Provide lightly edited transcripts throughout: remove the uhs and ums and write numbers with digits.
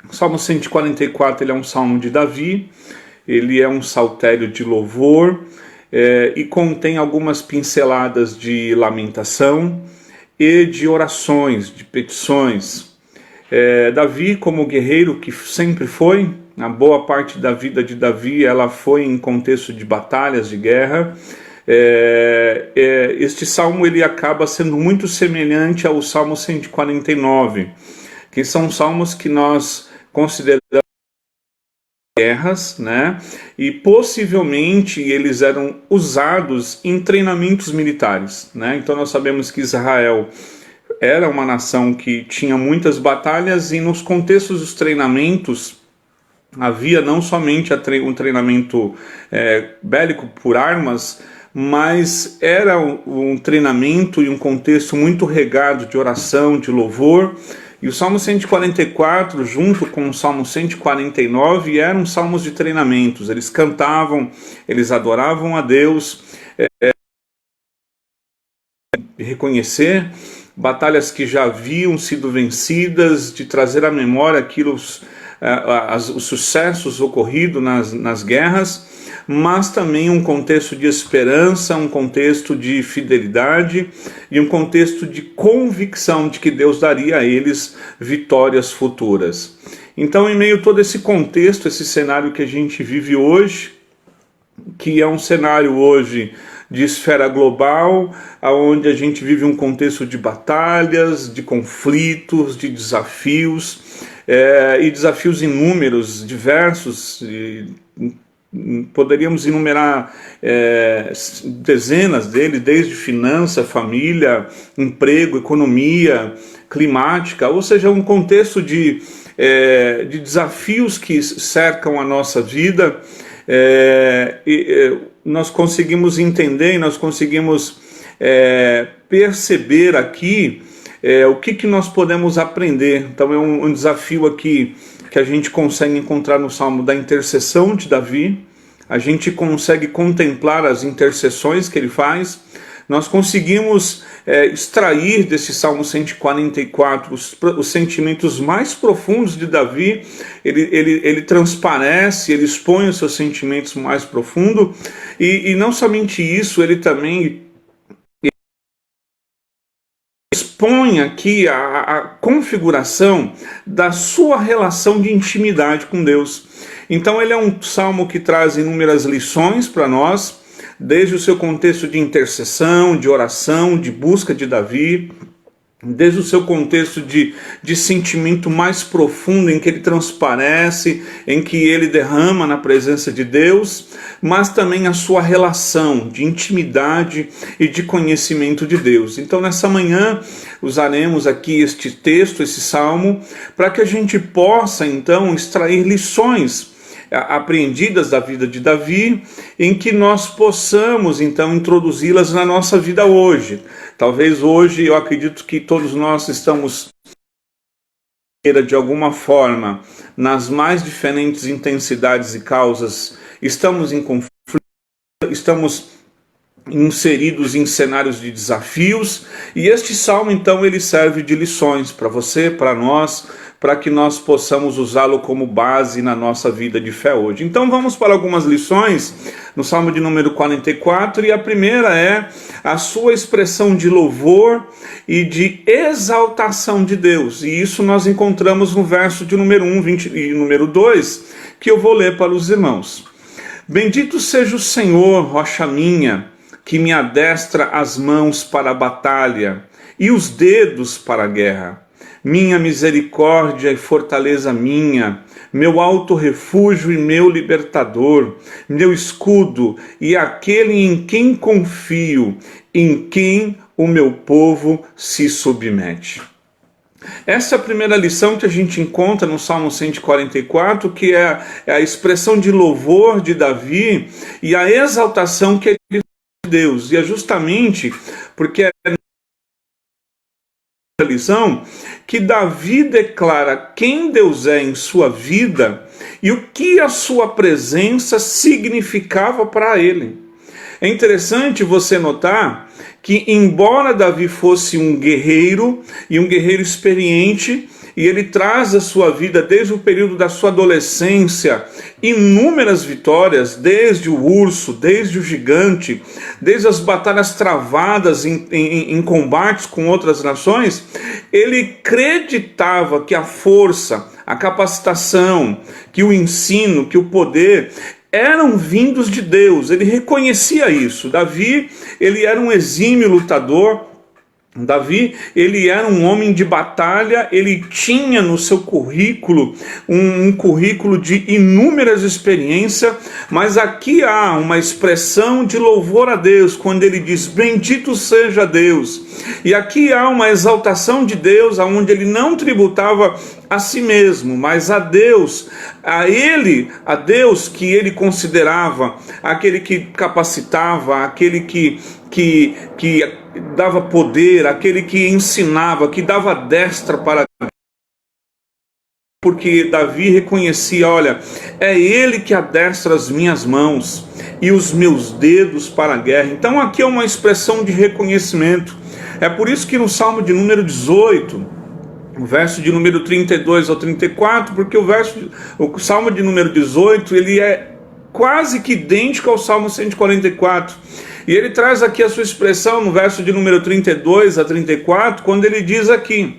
O Salmo 144 ele é um salmo de Davi, ele é um saltério de louvor e contém algumas pinceladas de lamentação e de orações, de petições. Davi, como guerreiro que sempre foi, a boa parte da vida de Davi ela foi em contexto de batalhas, de guerra. Este salmo ele acaba sendo muito semelhante ao Salmo 149, que são salmos que nós consideramos guerras, né? E possivelmente eles eram usados em treinamentos militares, né? Então nós sabemos que Israel era uma nação que tinha muitas batalhas e nos contextos dos treinamentos havia não somente um treinamento bélico por armas, mas era um treinamento e um contexto muito regado de oração, de louvor. E o Salmo 144, junto com o Salmo 149, eram salmos de treinamentos. Eles cantavam, eles adoravam a Deus, reconhecer batalhas que já haviam sido vencidas, de trazer à memória os sucessos ocorridos nas guerras, mas também um contexto de esperança, um contexto de fidelidade e um contexto de convicção de que Deus daria a eles vitórias futuras. Então, em meio a todo esse contexto, esse cenário que a gente vive hoje, que é um cenário hoje de esfera global, onde a gente vive um contexto de batalhas, de conflitos, de desafios, e desafios inúmeros, diversos. Poderíamos enumerar dezenas deles, desde finança, família, emprego, economia, climática, ou seja, um contexto de desafios que cercam a nossa vida. Nós conseguimos entender e nós conseguimos perceber aqui o que nós podemos aprender. Então é um desafio aqui que a gente consegue encontrar no Salmo da intercessão de Davi. A gente consegue contemplar as intercessões que ele faz. Nós conseguimos extrair desse Salmo 144 os sentimentos mais profundos de Davi. Ele transparece, ele expõe os seus sentimentos mais profundos. E não somente isso, ele também expõe aqui a configuração da sua relação de intimidade com Deus. Então ele é um salmo que traz inúmeras lições para nós, desde o seu contexto de intercessão, de oração, de busca de Davi, desde o seu contexto de sentimento mais profundo, em que ele transparece, em que ele derrama na presença de Deus, mas também a sua relação de intimidade e de conhecimento de Deus. Então nessa manhã usaremos aqui este texto, esse salmo, para que a gente possa então extrair lições apreendidas da vida de Davi, em que nós possamos então introduzi-las na nossa vida hoje. Talvez hoje, eu acredito que todos nós estamos de alguma forma nas mais diferentes intensidades e causas, estamos em conflito, estamos inseridos em cenários de desafios, e este salmo então ele serve de lições para você, para nós, para que nós possamos usá-lo como base na nossa vida de fé hoje. Então vamos para algumas lições no Salmo de número 44, e a primeira é a sua expressão de louvor e de exaltação de Deus, e isso nós encontramos no verso de número 1 e número 2, que eu vou ler para os irmãos. Bendito seja o Senhor, rocha minha, que me adestra as mãos para a batalha e os dedos para a guerra. Minha misericórdia e fortaleza minha, meu alto refúgio e meu libertador, meu escudo e aquele em quem confio, em quem o meu povo se submete. Essa é a primeira lição que a gente encontra no Salmo 144, que é a expressão de louvor de Davi e a exaltação que ele faz de Deus. E é justamente porque é a lição que Davi declara quem Deus é em sua vida e o que a sua presença significava para ele. É interessante você notar que, embora Davi fosse um guerreiro, e um guerreiro experiente, e ele traz à sua vida, desde o período da sua adolescência, inúmeras vitórias, desde o urso, desde o gigante, desde as batalhas travadas em combates com outras nações. Ele acreditava que a força, a capacitação, que o ensino, que o poder eram vindos de Deus. Ele reconhecia isso. Davi, ele era um exímio lutador. Davi, ele era um homem de batalha, ele tinha no seu currículo um currículo de inúmeras experiências, mas aqui há uma expressão de louvor a Deus, quando ele diz, bendito seja Deus. E aqui há uma exaltação de Deus, onde ele não tributava a si mesmo, mas a Deus, a Deus que ele considerava aquele que capacitava, aquele que dava poder, aquele que ensinava, que dava destra para. Porque Davi reconhecia, olha, é ele que adestra as minhas mãos e os meus dedos para a guerra. Então aqui é uma expressão de reconhecimento. É por isso que no Salmo de número 18, o verso de número 32 ao 34, porque o Salmo de número 18, ele é quase que idêntico ao Salmo 144. E ele traz aqui a sua expressão no verso de número 32 a 34, quando ele diz aqui,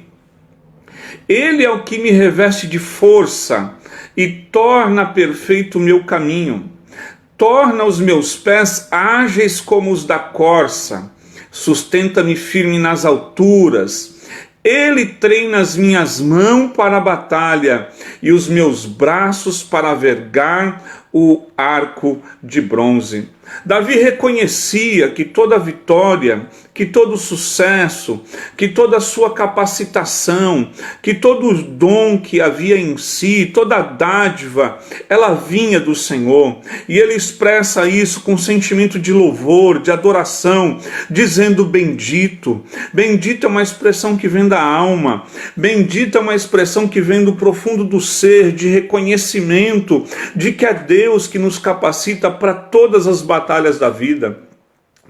ele é o que me reveste de força e torna perfeito o meu caminho, torna os meus pés ágeis como os da corça, sustenta-me firme nas alturas. Ele treina as minhas mãos para a batalha e os meus braços para vergar o arco de bronze. Davi reconhecia que toda vitória, que todo sucesso, que toda a sua capacitação, que todo o dom que havia em si, toda a dádiva, ela vinha do Senhor. E ele expressa isso com sentimento de louvor, de adoração, dizendo bendito. Bendito é uma expressão que vem da alma, bendito é uma expressão que vem do profundo do ser, de reconhecimento de que é Deus que nos capacita para todas as batalhas da vida.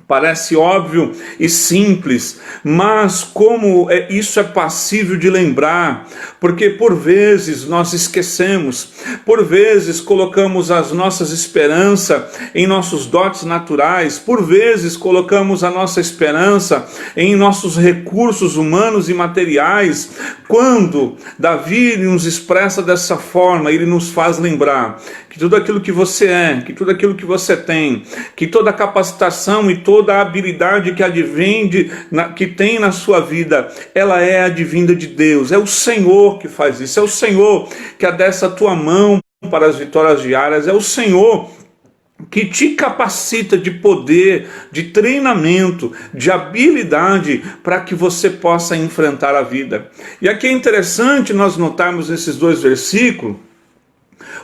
Parece óbvio e simples, mas como isso é passível de lembrar, porque por vezes nós esquecemos, por vezes colocamos as nossas esperanças em nossos dotes naturais, por vezes colocamos a nossa esperança em nossos recursos humanos e materiais. Quando Davi nos expressa dessa forma, ele nos faz lembrar que tudo aquilo que você é, que tudo aquilo que você tem, que toda a capacitação e toda a habilidade que que tem na sua vida, ela é advinda de Deus. É o Senhor que faz isso, é o Senhor que adestra a tua mão para as vitórias diárias, é o Senhor que te capacita de poder, de treinamento, de habilidade para que você possa enfrentar a vida. E aqui é interessante nós notarmos nesses dois versículos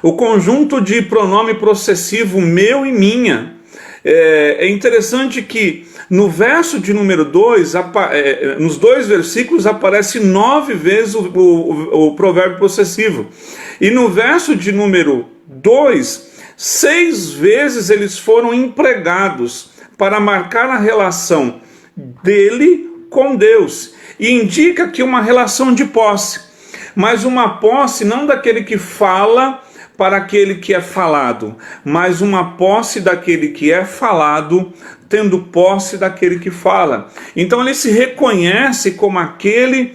o conjunto de pronome possessivo meu e minha. É interessante que no verso de número 2, nos dois versículos aparece 9 vezes o provérbio possessivo. E no verso de número 2, 6 vezes eles foram empregados para marcar a relação dele com Deus. E indica que uma relação de posse, mas uma posse não daquele que fala para aquele que é falado, mas uma posse daquele que é falado, tendo posse daquele que fala. Então ele se reconhece como aquele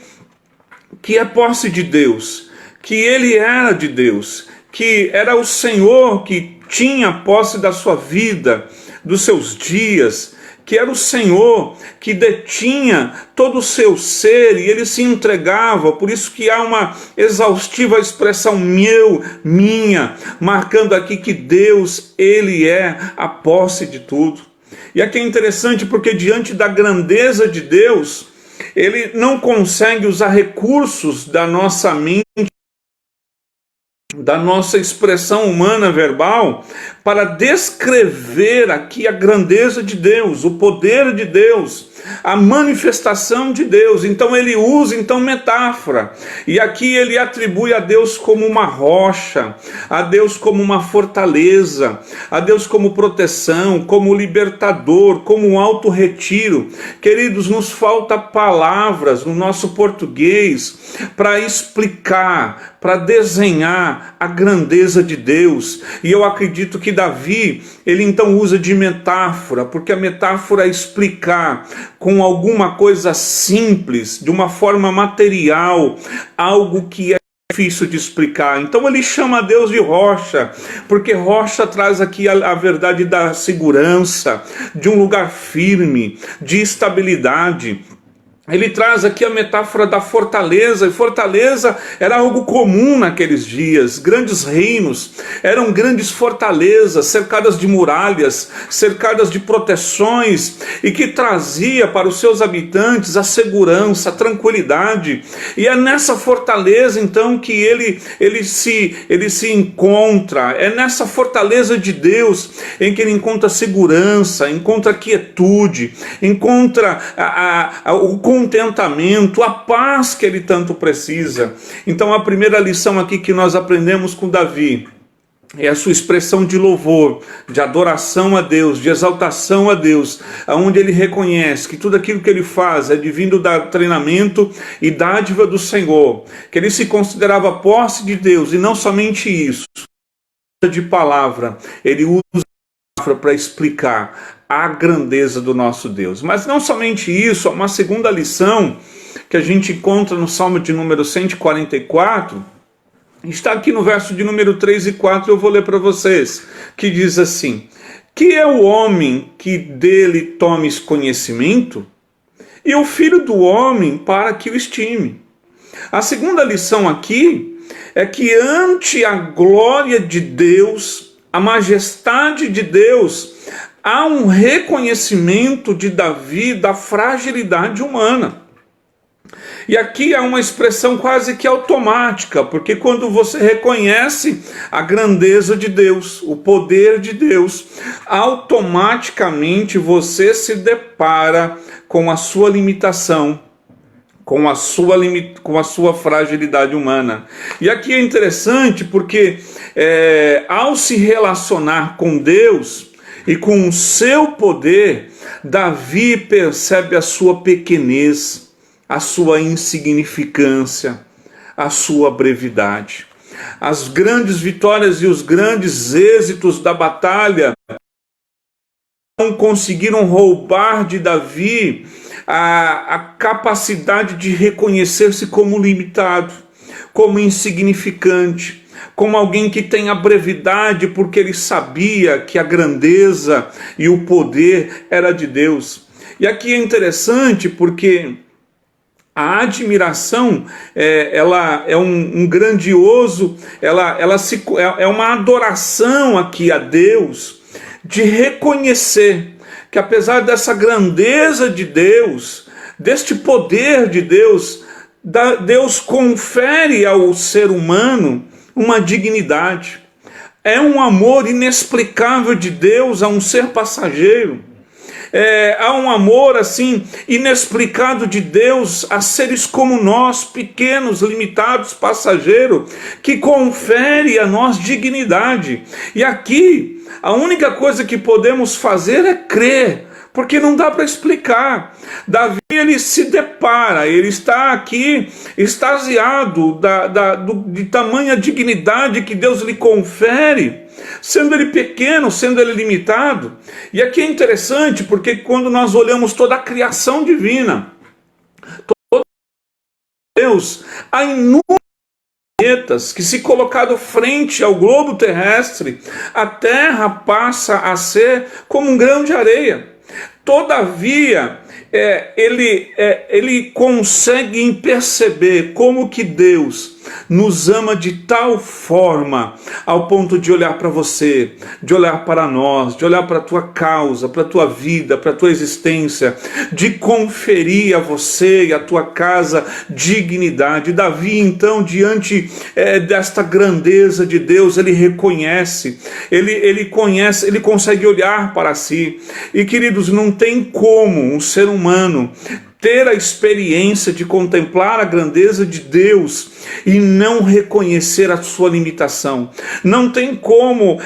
que é posse de Deus, que ele era de Deus, que era o Senhor que tinha posse da sua vida, dos seus dias, que era o Senhor que detinha todo o seu ser e ele se entregava. Por isso que há uma exaustiva expressão meu, minha, marcando aqui que Deus, ele é a posse de tudo. E aqui é interessante porque diante da grandeza de Deus, ele não consegue usar recursos da nossa mente da nossa expressão humana verbal para descrever aqui a grandeza de Deus, o poder de Deus, a manifestação de Deus. Então ele usa metáfora, e aqui ele atribui a Deus como uma rocha, a Deus como uma fortaleza, a Deus como proteção, como libertador, como um alto retiro. Queridos, nos falta palavras no nosso português para explicar, para desenhar a grandeza de Deus. E eu acredito que Davi, ele então usa de metáfora, porque a metáfora é explicar com alguma coisa simples, de uma forma material, algo que é difícil de explicar. Então ele chama Deus de rocha, porque rocha traz aqui a verdade da segurança, de um lugar firme, de estabilidade. Ele traz aqui a metáfora da fortaleza, e fortaleza era algo comum naqueles dias. Grandes reinos eram grandes fortalezas, cercadas de muralhas, cercadas de proteções, e que trazia para os seus habitantes a segurança, a tranquilidade. E é nessa fortaleza então que ele se encontra, é nessa fortaleza de Deus em que ele encontra segurança, encontra quietude, encontra o contentamento, a paz que ele tanto precisa. Então a primeira lição aqui que nós aprendemos com Davi é a sua expressão de louvor, de adoração a Deus, de exaltação a Deus, onde ele reconhece que tudo aquilo que ele faz é divino do treinamento e dádiva do Senhor, que ele se considerava posse de Deus, e não somente isso, de palavra, ele usa a palavra para explicar a grandeza do nosso Deus. Mas não somente isso, há uma segunda lição que a gente encontra no Salmo de número 144, está aqui no verso de número 3 e 4, eu vou ler para vocês, que diz assim: que é o homem que dele tomes conhecimento, e o filho do homem para que o estime. A segunda lição aqui é que ante a glória de Deus, a majestade de Deus, há um reconhecimento de Davi da fragilidade humana. E aqui é uma expressão quase que automática, porque quando você reconhece a grandeza de Deus, o poder de Deus, automaticamente você se depara com a sua limitação, com a sua fragilidade humana. E aqui é interessante porque ao se relacionar com Deus e com o seu poder, Davi percebe a sua pequenez, a sua insignificância, a sua brevidade. As grandes vitórias e os grandes êxitos da batalha não conseguiram roubar de Davi a capacidade de reconhecer-se como limitado, como insignificante, como alguém que tem a brevidade, porque ele sabia que a grandeza e o poder era de Deus. E aqui é interessante porque a admiração, ela é um grandioso, é uma adoração aqui a Deus, de reconhecer que apesar dessa grandeza de Deus, deste poder de Deus, Deus confere ao ser humano uma dignidade. É um amor inexplicável de Deus a um ser passageiro. Há um amor assim inexplicado de Deus a seres como nós, pequenos, limitados, passageiros, que confere a nós dignidade. E aqui a única coisa que podemos fazer é crer, porque não dá para explicar. Davi, ele se depara, ele está aqui extasiado de tamanha dignidade que Deus lhe confere, sendo ele pequeno, sendo ele limitado. E aqui é interessante, porque quando nós olhamos toda a criação divina, todo Deus, há inúmeros planetas que, se colocado frente ao globo terrestre, a Terra passa a como um grão de areia. Todavia, ele consegue perceber como que Deus nos ama de tal forma, ao ponto de olhar para você, de olhar para nós, de olhar para a tua causa, para a tua vida, para a tua existência, de conferir a você e a tua casa dignidade. Davi, então, diante desta grandeza de Deus, ele reconhece, ele conhece, ele consegue olhar para si. E, queridos, não tem como um ser humano ter a experiência de contemplar a grandeza de Deus e não reconhecer a sua limitação. Não tem como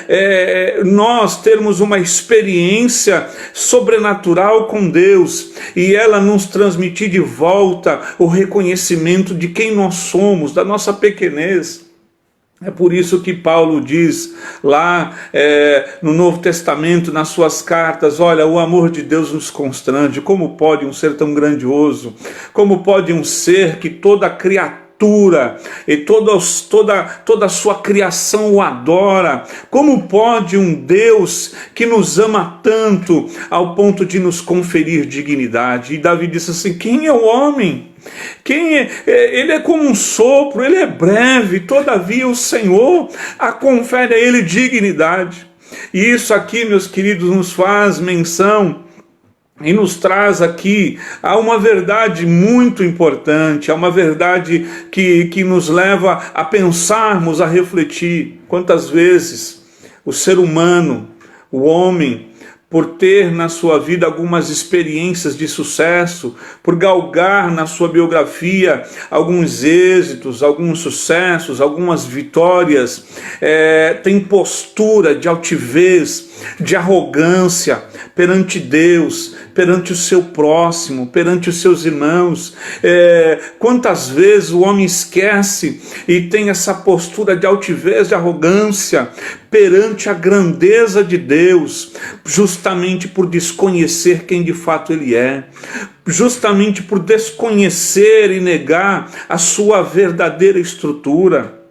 nós termos uma experiência sobrenatural com Deus e ela nos transmitir de volta o reconhecimento de quem nós somos, da nossa pequenez. É por isso que Paulo diz lá no Novo Testamento, nas suas cartas, olha, o amor de Deus nos constrange. Como pode um ser tão grandioso? Como pode um ser que toda criatura e toda a sua criação o adora? Como pode um Deus que nos ama tanto ao ponto de nos conferir dignidade? E Davi disse assim, quem é o homem? Ele é como um sopro, ele é breve, todavia o Senhor confere a ele dignidade. E isso aqui, meus queridos, nos faz menção e nos traz aqui a uma verdade muito importante, a uma verdade que nos leva a pensarmos, a refletir. Quantas vezes o ser humano, o homem, por ter na sua vida algumas experiências de sucesso, por galgar na sua biografia alguns êxitos, alguns sucessos, algumas vitórias, tem postura de altivez, de arrogância perante Deus, perante o seu próximo, perante os seus irmãos. Quantas vezes o homem esquece e tem essa postura de altivez, de arrogância perante a grandeza de Deus, justamente por desconhecer quem de fato Ele é, justamente por desconhecer e negar a sua verdadeira estrutura.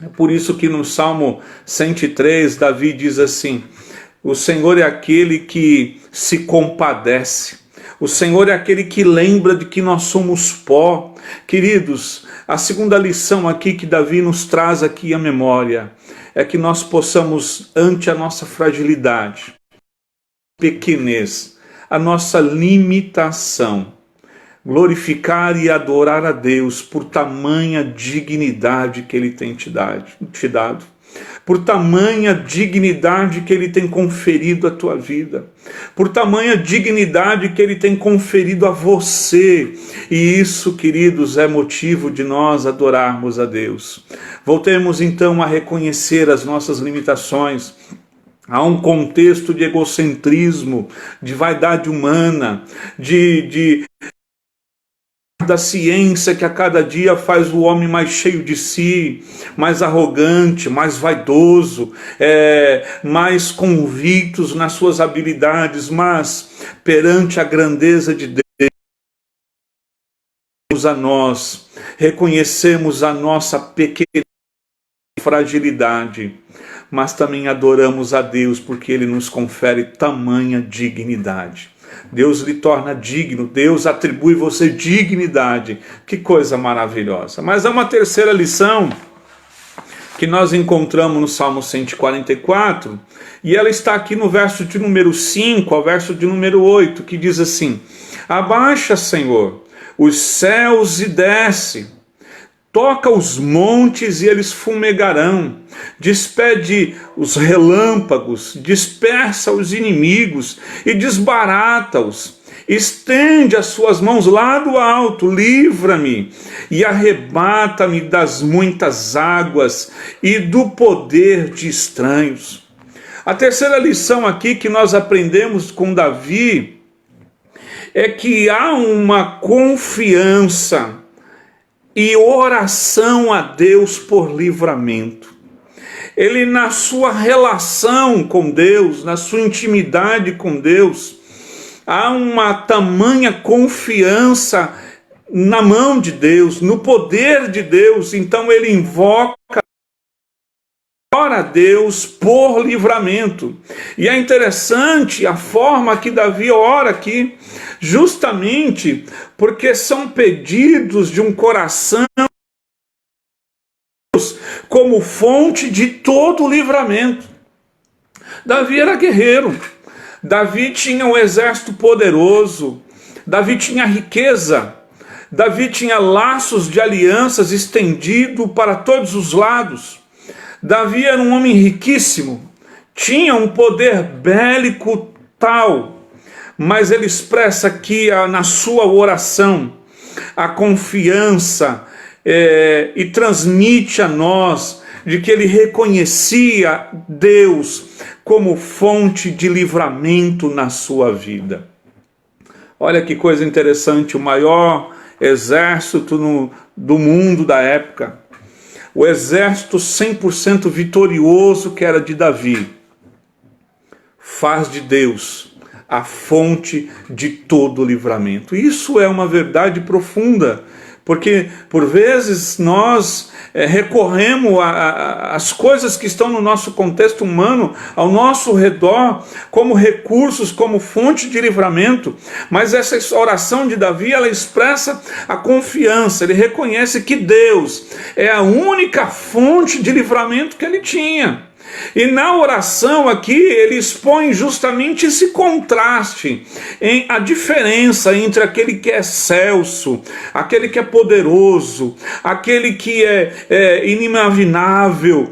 É por isso que no Salmo 103, Davi diz assim, o Senhor é aquele que se compadece, o Senhor é aquele que lembra de que nós somos pó. Queridos, a segunda lição aqui que Davi nos traz aqui à memória é que nós possamos, ante a nossa fragilidade, pequenez, a nossa limitação, glorificar e adorar a Deus por tamanha dignidade que Ele tem te dado, por tamanha dignidade que Ele tem conferido à tua vida, por tamanha dignidade que Ele tem conferido a você. E isso, queridos, é motivo de nós adorarmos a Deus. Voltemos então a reconhecer as nossas limitações. Há um contexto de egocentrismo, de vaidade humana, da ciência que a cada dia faz o homem mais cheio de si, mais arrogante, mais vaidoso, mais convictos nas suas habilidades, mas perante a grandeza de Deus, a nós reconhecemos a nossa pequena fragilidade, mas também adoramos a Deus porque Ele nos confere tamanha dignidade. Deus lhe torna digno, Deus atribui você dignidade. Que coisa maravilhosa. Mas há uma terceira lição que nós encontramos no Salmo 144, e ela está aqui no verso de número 5 ao verso de número 8, que diz assim: abaixa, Senhor, os céus e desce, toca os montes e eles fumegarão, despede os relâmpagos, dispersa os inimigos e desbarata-os, estende as suas mãos lá do alto, livra-me e arrebata-me das muitas águas e do poder de estranhos. A terceira lição aqui que nós aprendemos com Davi é que há uma confiança e oração a Deus por livramento. Ele, na sua relação com Deus, na sua intimidade com Deus, há uma tamanha confiança na mão de Deus, no poder de Deus. Então ele invoca, ora a Deus por livramento. E é interessante a forma que Davi ora aqui, justamente porque são pedidos de um coração como fonte de todo livramento. Davi era guerreiro, Davi tinha um exército poderoso, Davi tinha riqueza, Davi tinha laços de alianças estendido para todos os lados. Davi era um homem riquíssimo, tinha um poder bélico tal, mas ele expressa aqui na sua oração a confiança e transmite a nós de que ele reconhecia Deus como fonte de livramento na sua vida. Olha que coisa interessante, o maior exército do mundo da época, o exército 100% vitorioso que era de Davi, faz de Deus a fonte de todo livramento. Isso é uma verdade profunda, porque por vezes nós recorremos às coisas que estão no nosso contexto humano, ao nosso redor, como recursos, como fonte de livramento, mas essa oração de Davi, ela expressa a confiança, ele reconhece que Deus é a única fonte de livramento que ele tinha. E na oração aqui ele expõe justamente esse contraste, a diferença entre aquele que é excelso, aquele que é poderoso, aquele que é inimaginável,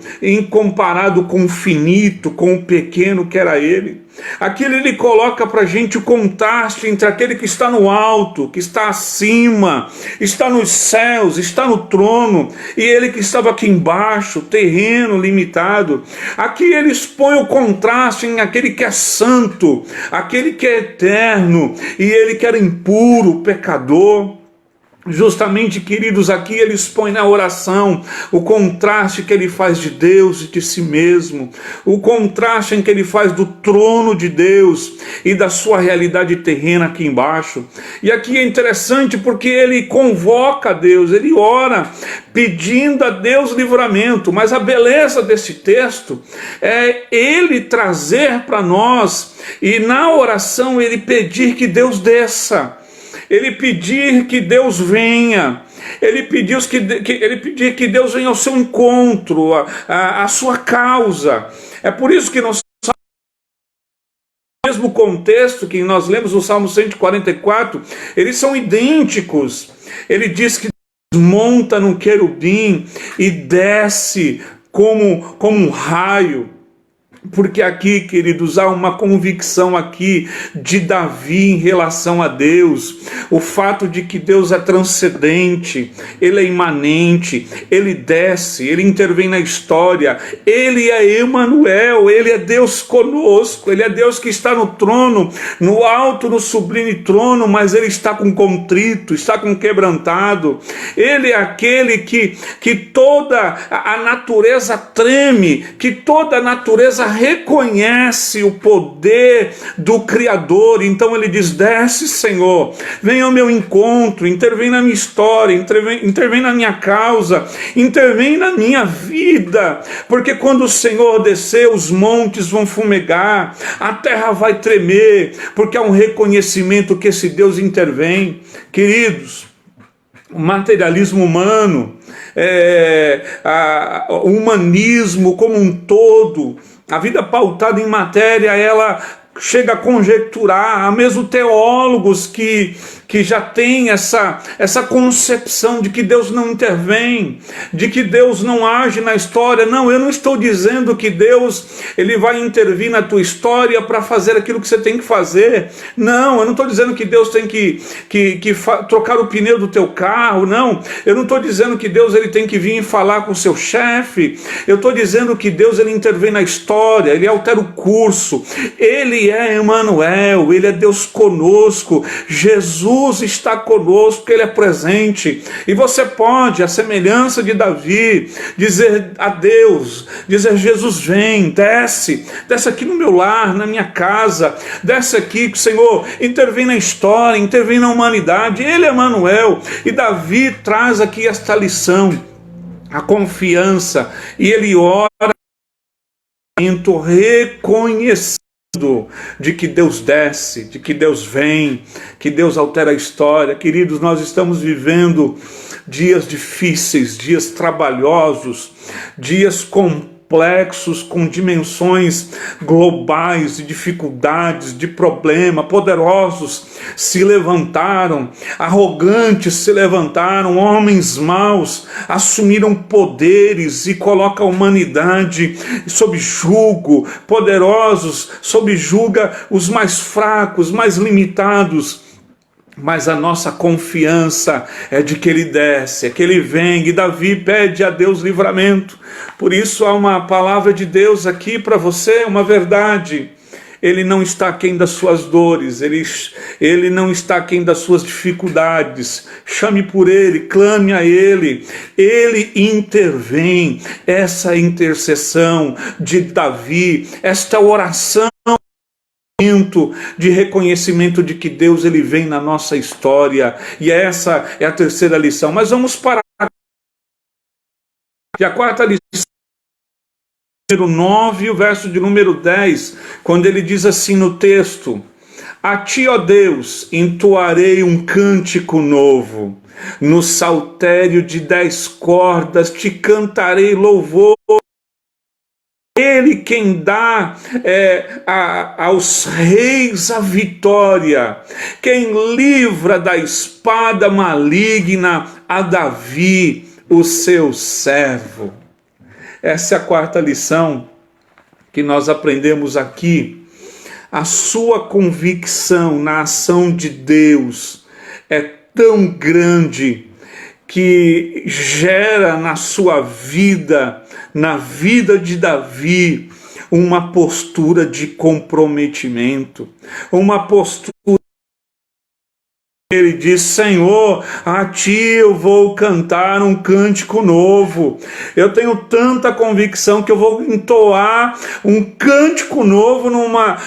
comparado com o finito, com o pequeno que era ele. Aqui ele coloca para a gente o contraste entre aquele que está no alto, que está acima, está nos céus, está no trono, e ele que estava aqui embaixo, terreno limitado. Aqui ele expõe o contraste em aquele que é santo, aquele que é eterno, e ele que era impuro, pecador. Justamente, queridos, aqui ele expõe na oração o contraste que ele faz de Deus e de si mesmo, o contraste em que ele faz do trono de Deus e da sua realidade terrena aqui embaixo. E aqui é interessante porque ele convoca a Deus, ele ora pedindo a Deus livramento, mas a beleza desse texto é ele trazer para nós e na oração ele pedir que Deus desça, ele pedir que Deus venha, ele pedir que Deus venha ao seu encontro, à sua causa. É por isso que nós, no mesmo contexto que nós lemos no Salmo 144, eles são idênticos. Ele diz que Deus monta num querubim e desce como um raio. Porque aqui, queridos, há uma convicção aqui de Davi em relação a Deus, o fato de que Deus é transcendente, ele é imanente, ele desce, ele intervém na história, ele é Emanuel, ele é Deus conosco, ele é Deus que está no trono, no alto, no sublime trono, mas ele está com contrito, está com quebrantado, ele é aquele que toda a natureza treme, que toda a natureza reconhece o poder do Criador. Então ele diz: desce, Senhor, vem ao meu encontro, intervém na minha história, intervém na minha causa, intervém na minha vida, porque quando o Senhor descer, os montes vão fumegar, a terra vai tremer, porque há um reconhecimento que esse Deus intervém. Queridos, o materialismo humano, o humanismo como um todo, a vida pautada em matéria, ela chega a conjecturar, há mesmo teólogos que já têm essa concepção de que Deus não intervém, de que Deus não age na história. Não, eu não estou dizendo que Deus ele vai intervir na tua história para fazer aquilo que você tem que fazer. Não, eu não estou dizendo que Deus tem que trocar o pneu do teu carro. Não, eu não estou dizendo que Deus ele tem que vir e falar com o seu chefe. Eu estou dizendo que Deus ele intervém na história, ele altera o curso, ele é Emanuel, ele é Deus conosco, Jesus está conosco, ele é presente, e você pode, à semelhança de Davi, dizer a Deus, dizer: Jesus vem, desce aqui no meu lar, na minha casa, desce aqui, Senhor, intervém na história, intervém na humanidade. Ele é Emanuel, e Davi traz aqui esta lição, a confiança, e ele ora reconhecendo de que Deus desce, de que Deus vem, que Deus altera a história. Queridos, nós estamos vivendo dias difíceis, dias trabalhosos, dias complexos, com dimensões globais de dificuldades, de problema. Poderosos se levantaram, arrogantes se levantaram, homens maus assumiram poderes e colocam a humanidade sob jugo, poderosos sob julga os mais fracos, mais limitados. Mas a nossa confiança é de que Ele desce, é que Ele vem, e Davi pede a Deus livramento. Por isso há uma palavra de Deus aqui para você, uma verdade. Ele não está aquém das suas dores, ele não está aquém das suas dificuldades. Chame por Ele, clame a Ele intervém. Essa intercessão de Davi, esta oração de reconhecimento de que Deus ele vem na nossa história, e essa é a terceira lição. Mas vamos parar. E a quarta lição, número 9, o verso de número 10, quando ele diz assim no texto: a ti, ó Deus, entoarei um cântico novo, no saltério de 10 cordas te cantarei louvor. Ele quem dá aos reis a vitória, quem livra da espada maligna a Davi, o seu servo. Essa é a quarta lição que nós aprendemos aqui. A sua convicção na ação de Deus é tão grande que gera na sua vida, na vida de Davi, uma postura de comprometimento, uma postura. Ele diz: Senhor, a ti eu vou cantar um cântico novo. Eu tenho tanta convicção que eu vou entoar um cântico novo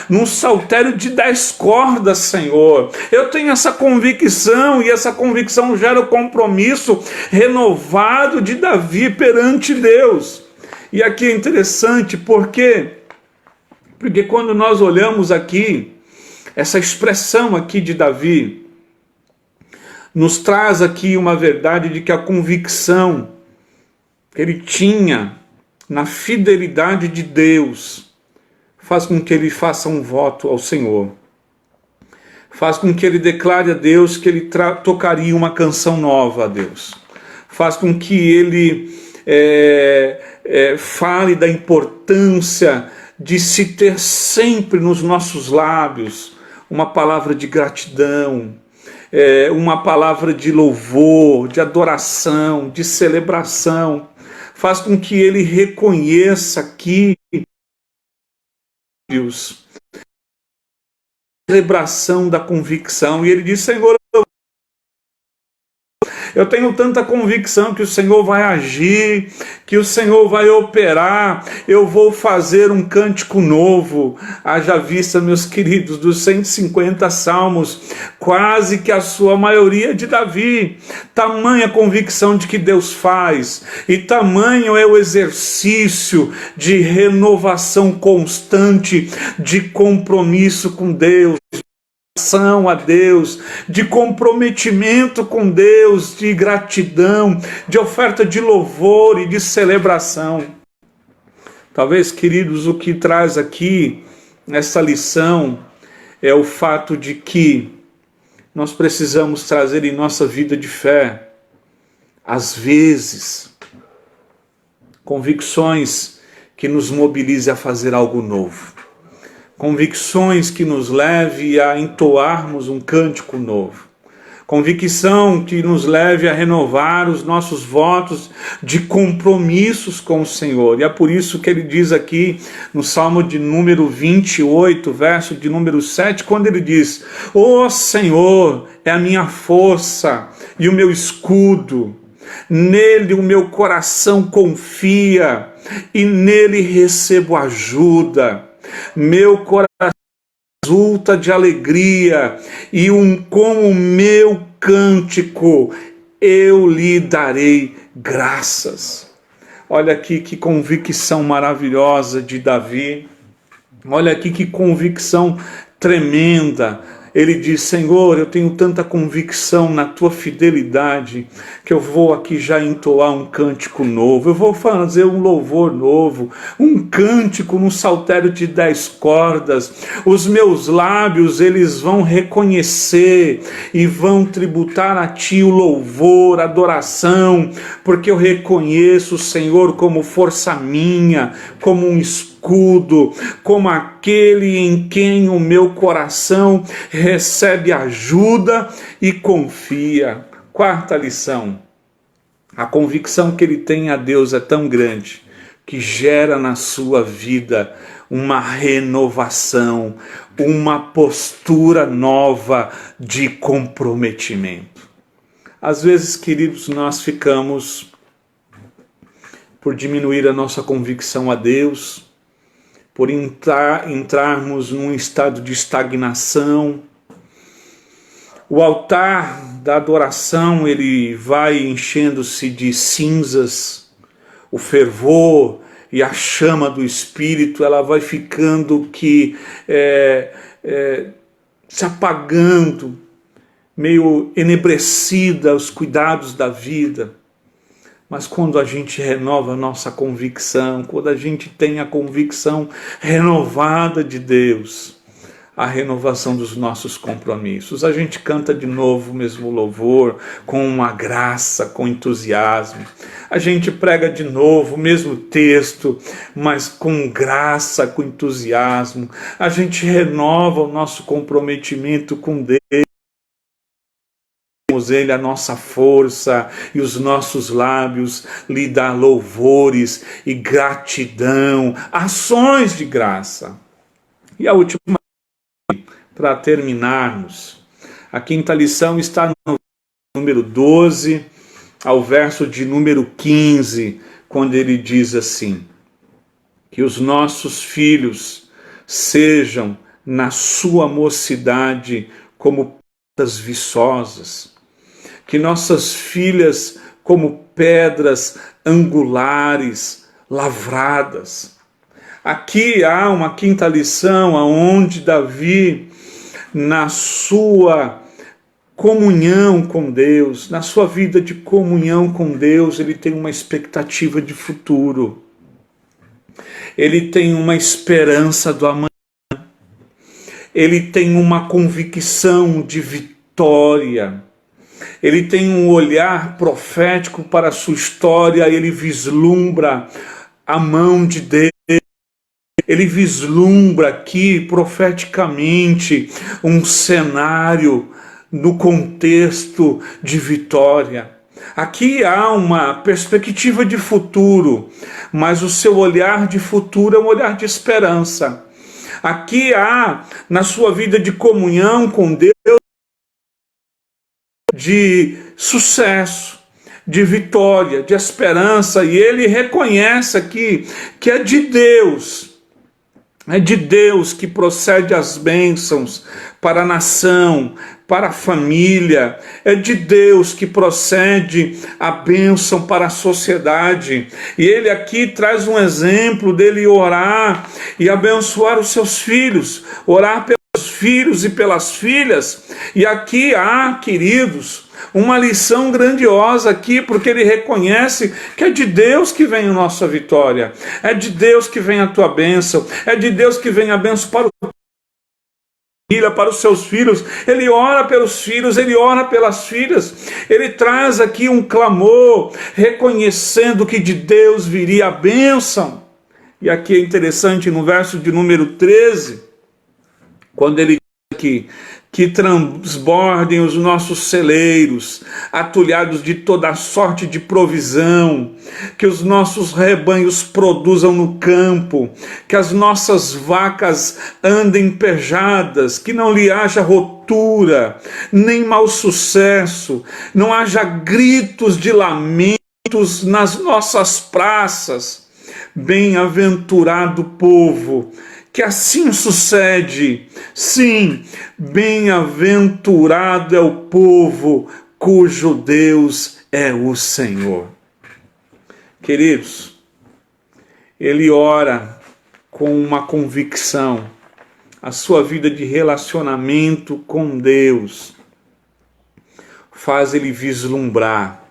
num saltério de 10 cordas, Senhor. Eu tenho essa convicção, e essa convicção gera o compromisso renovado de Davi perante Deus. E aqui é interessante, porque quando nós olhamos aqui, essa expressão aqui de Davi, nos traz aqui uma verdade de que a convicção que ele tinha na fidelidade de Deus faz com que ele faça um voto ao Senhor. Faz com que ele declare a Deus que ele tocaria uma canção nova a Deus. Faz com que ele fale da importância de se ter sempre nos nossos lábios uma palavra de gratidão, uma palavra de louvor, de adoração, de celebração. Faz com que ele reconheça que Deus, celebração da convicção. E ele diz: Senhor, eu tenho tanta convicção que o Senhor vai agir, que o Senhor vai operar. Eu vou fazer um cântico novo. Haja vista, meus queridos, dos 150 salmos, quase que a sua maioria de Davi. Tamanha convicção de que Deus faz, e tamanho é o exercício de renovação constante, de compromisso com Deus, a Deus, de comprometimento com Deus, de gratidão, de oferta de louvor e de celebração. Talvez, queridos, o que traz aqui essa lição é o fato de que nós precisamos trazer em nossa vida de fé, às vezes, convicções que nos mobilizem a fazer algo novo. Convicções que nos leve a entoarmos um cântico novo. Convicção que nos leve a renovar os nossos votos de compromissos com o Senhor. E é por isso que ele diz aqui no Salmo de número 28, verso de número 7, quando ele diz: Ó Senhor, é a minha força e o meu escudo. Nele o meu coração confia e nele recebo ajuda. Meu coração exulta de alegria, e com o meu cântico eu lhe darei graças. Olha aqui que convicção maravilhosa de Davi. Olha aqui que convicção tremenda. Ele diz: Senhor, eu tenho tanta convicção na tua fidelidade que eu vou aqui já entoar um cântico novo, eu vou fazer um louvor novo, um cântico num saltério de 10 cordas. Os meus lábios, eles vão reconhecer e vão tributar a ti o louvor, a adoração, porque eu reconheço o Senhor como força minha, como um escudo, como aquele em quem o meu coração recebe ajuda e confia. Quarta lição: a convicção que ele tem a Deus é tão grande que gera na sua vida uma renovação, uma postura nova de comprometimento. Às vezes, queridos, nós ficamos por diminuir a nossa convicção a Deus, por entrarmos num estado de estagnação. O altar da adoração, ele vai enchendo-se de cinzas, o fervor e a chama do Espírito, ela vai ficando se apagando, meio enebrecida aos cuidados da vida. Mas quando a gente renova a nossa convicção, quando a gente tem a convicção renovada de Deus, a renovação dos nossos compromissos, a gente canta de novo o mesmo louvor, com uma graça, com entusiasmo. A gente prega de novo o mesmo texto, mas com graça, com entusiasmo. A gente renova o nosso comprometimento com Deus. Ele a nossa força e os nossos lábios lhe dá louvores e gratidão, ações de graça. E a última, para terminarmos, a quinta lição está no número 12 ao verso de número 15, quando ele diz assim: que os nossos filhos sejam na sua mocidade como pedras viçosas, que nossas filhas como pedras angulares, lavradas. Aqui há uma quinta lição, onde Davi, na sua comunhão com Deus, na sua vida de comunhão com Deus, ele tem uma expectativa de futuro. Ele tem uma esperança do amanhã. Ele tem uma convicção de vitória. Ele tem um olhar profético para a sua história, ele vislumbra a mão de Deus, ele vislumbra aqui profeticamente um cenário no contexto de vitória. Aqui há uma perspectiva de futuro, mas o seu olhar de futuro é um olhar de esperança. Aqui há, na sua vida de comunhão com Deus, de sucesso, de vitória, de esperança, e ele reconhece aqui que é de Deus que procede as bênçãos para a nação, para a família, é de Deus que procede a bênção para a sociedade. E ele aqui traz um exemplo dele orar e abençoar os seus filhos, orar pelos filhos e pelas filhas. E aqui há, queridos, uma lição grandiosa aqui, porque ele reconhece que é de Deus que vem a nossa vitória, é de Deus que vem a tua bênção, é de Deus que vem a bênção para para os seus filhos. Ele ora pelos filhos, ele ora pelas filhas, ele traz aqui um clamor, reconhecendo que de Deus viria a bênção. E aqui é interessante, no verso de número 13, quando ele diz aqui, que transbordem os nossos celeiros, atulhados de toda sorte de provisão, que os nossos rebanhos produzam no campo, que as nossas vacas andem pejadas, que não lhe haja rotura, nem mau sucesso, não haja gritos de lamentos nas nossas praças. Bem-aventurado povo, que assim sucede. Sim, bem-aventurado é o povo cujo Deus é o Senhor. Queridos, ele ora com uma convicção, a sua vida de relacionamento com Deus faz ele vislumbrar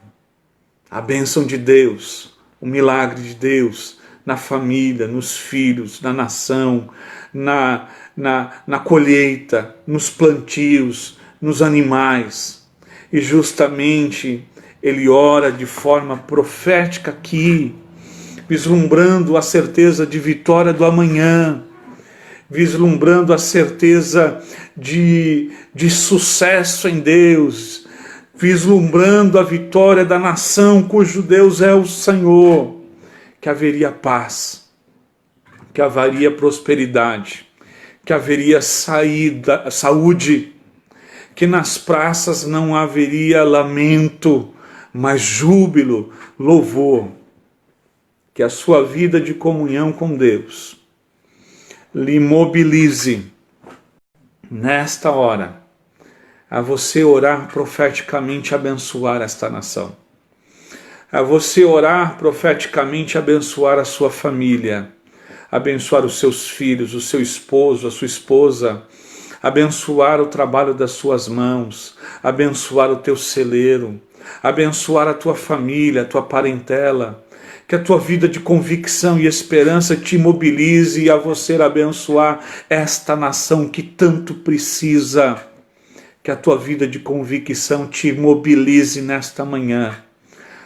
a bênção de Deus, o milagre de Deus na família, nos filhos, na nação, na colheita, nos plantios, nos animais. E justamente ele ora de forma profética aqui, vislumbrando a certeza de vitória do amanhã, vislumbrando a certeza de sucesso em Deus, vislumbrando a vitória da nação cujo Deus é o Senhor, que haveria paz, que haveria prosperidade, que haveria saúde, que nas praças não haveria lamento, mas júbilo, louvor, que a sua vida de comunhão com Deus lhe mobilize nesta hora a você orar profeticamente, abençoar esta nação, a você orar profeticamente, abençoar a sua família, abençoar os seus filhos, o seu esposo, a sua esposa, abençoar o trabalho das suas mãos, abençoar o teu celeiro, abençoar a tua família, a tua parentela, que a tua vida de convicção e esperança te mobilize a você abençoar esta nação que tanto precisa. Que a tua vida de convicção te mobilize nesta manhã,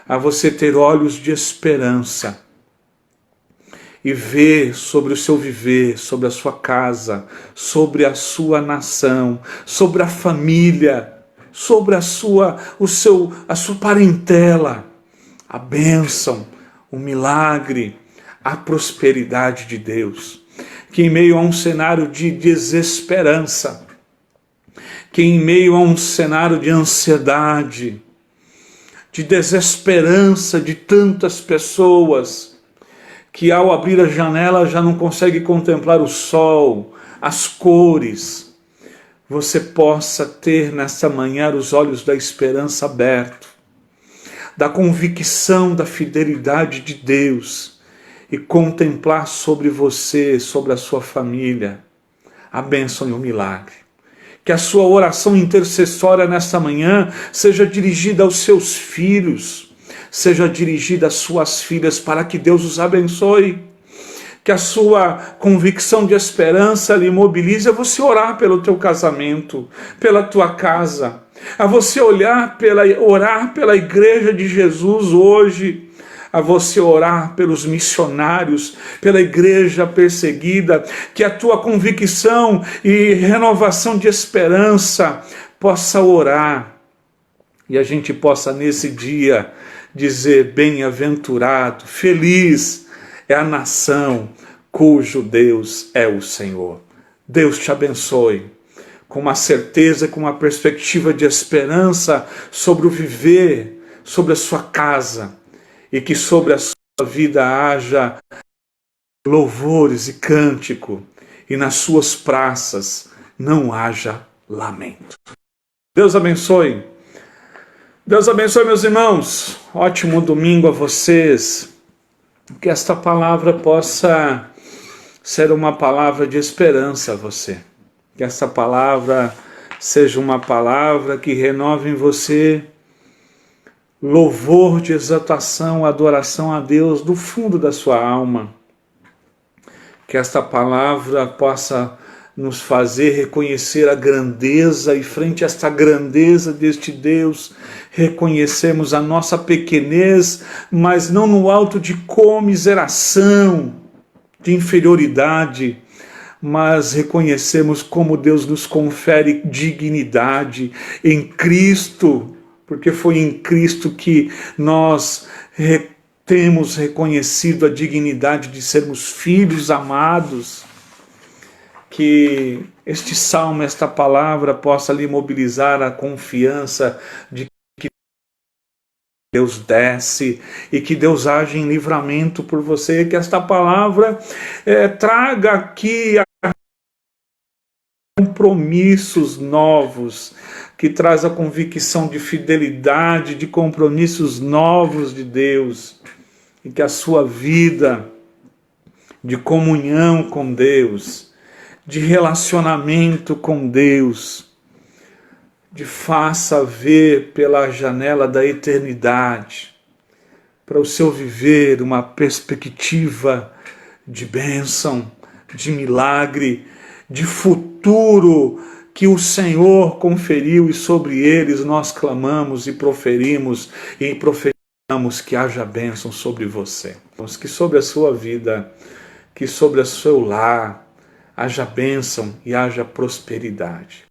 a você ter olhos de esperança e ver sobre o seu viver, sobre a sua casa, sobre a sua nação, sobre a família, sobre a sua parentela, a bênção, o milagre, a prosperidade de Deus. Que em meio a um cenário de desesperança, que em meio a um cenário de ansiedade, de desesperança de tantas pessoas, que ao abrir a janela já não consegue contemplar o sol, as cores, você possa ter nesta manhã os olhos da esperança abertos, da convicção da fidelidade de Deus e contemplar sobre você, sobre a sua família, a bênção e o milagre. Que a sua oração intercessória nesta manhã seja dirigida aos seus filhos, seja dirigida às suas filhas, para que Deus os abençoe. Que a sua convicção de esperança lhe mobilize a você orar pelo teu casamento, pela tua casa, a você orar pela igreja de Jesus hoje, a você orar pelos missionários, pela igreja perseguida, que a tua convicção e renovação de esperança possa orar, e a gente possa nesse dia dizer: bem-aventurado, feliz é a nação cujo Deus é o Senhor. Deus te abençoe, com uma certeza, com uma perspectiva de esperança sobre o viver, sobre a sua casa, e que sobre a sua vida haja louvores e cântico, e nas suas praças não haja lamento. Deus abençoe. Deus abençoe, meus irmãos. Ótimo domingo a vocês. Que esta palavra possa ser uma palavra de esperança a você. Que esta palavra seja uma palavra que renove em você louvor de exaltação, adoração a Deus do fundo da sua alma. Que esta palavra possa nos fazer reconhecer a grandeza, e frente a esta grandeza deste Deus, reconhecemos a nossa pequenez, mas não no alto de comiseração, de inferioridade, mas reconhecemos como Deus nos confere dignidade em Cristo, porque foi em Cristo que nós temos reconhecido a dignidade de sermos filhos amados. Que este salmo, esta palavra possa lhe mobilizar a confiança de que Deus desce e que Deus age em livramento por você. Que esta palavra traga aqui compromissos novos, que traz a convicção de fidelidade, de compromissos novos de Deus, e que a sua vida de comunhão com Deus, de relacionamento com Deus, de faça ver pela janela da eternidade, para o seu viver uma perspectiva de bênção, de milagre, de futuro que o Senhor conferiu, e sobre eles nós clamamos e proferimos e profetizamos que haja bênção sobre você, que sobre a sua vida, que sobre o seu lar haja bênção e haja prosperidade.